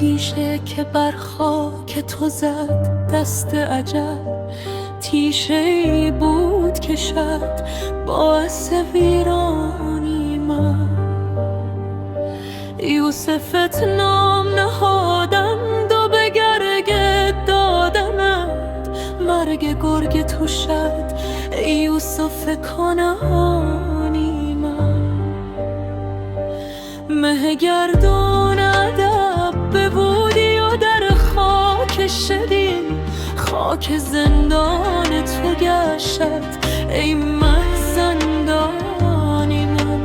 تیشه که بر خاک تو زد دست عجب، تیشه ای بود که شد باعث ویرانی من. یوسفت نام نهادند و به گرگت دادند، مرگ گرگ تو شد ای یوسف کنعانی من. مه گردون ادب ببودی و در خاک شدی، خاک زندان تو گشت ای مه زندانی من.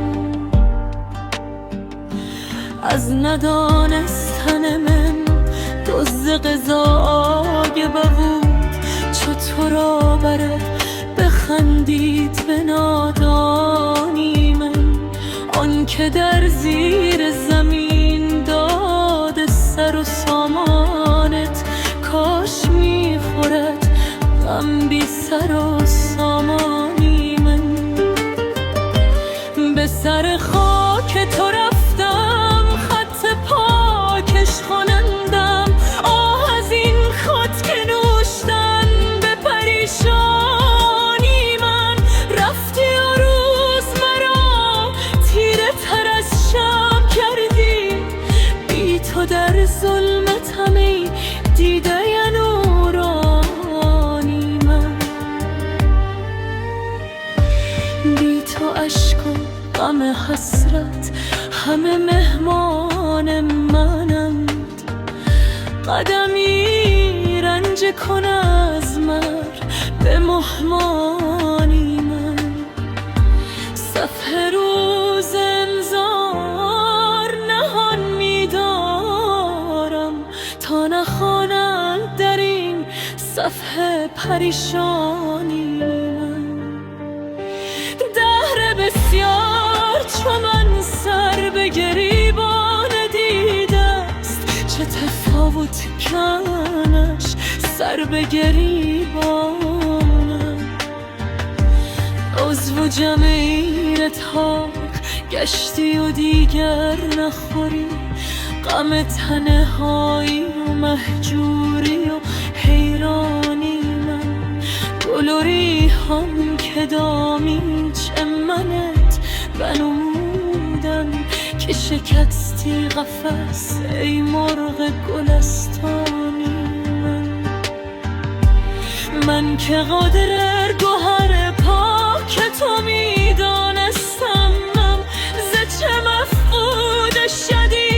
از ندانستن من دزد قضا آگه بود، چو تو را برد بخندید به نادانی من. آن که در زیر زمین داد سر و سامانت، کاش میخورد غم بی سر و سامانی من. به سر خاک تو رفتم خط پاکش خوانندم، آه از این خط که نوشتن به پریشانی من. رفتی و روز مرا تیره تر از شب کردی، بی تو در ظلمت همی دیده نورانی من. بی تو اشک و غم حسرت همه مهمان منند، قدمی رنج کن از مر به مهمانی من. صفحه روز انذار نهان می‌دارم، تا نخوانند در این صفحه پریشانی من. دهر بسیار چو من سر به گریبان دیده است، چه تفاوت کنش سر به گریبانم. عضو و جمعین تاق گشتی و دیگر نخوری، غم تنهایی و مهجوری و حیرانی من. گل و ریحان که دامی چمنت بنمودن، که شکستی قفس ای مرغ گلستانی من. من که قادر گوهر پاک تو میدانستم، ز چه مفقود شدی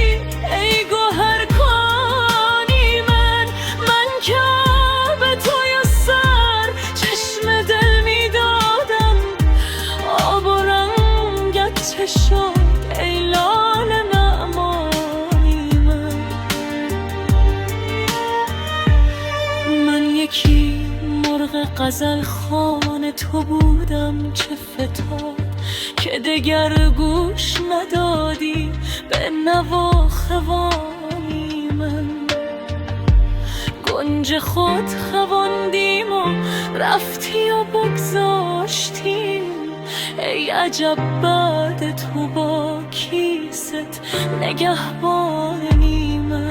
ای گوهر کانی من. من که به توی سر چشم دل میدادم، آب و رنگت چه شد ای لاله نعمانی من. من یکی مرغ غزل خوان تو بودم چه فتاد، که دگر گوش ندادی به نواخوانی من. گنج خود خواندیم و رفتی و بگذاشتیم، ای عجب بعد تو با کیست نگهبانی من.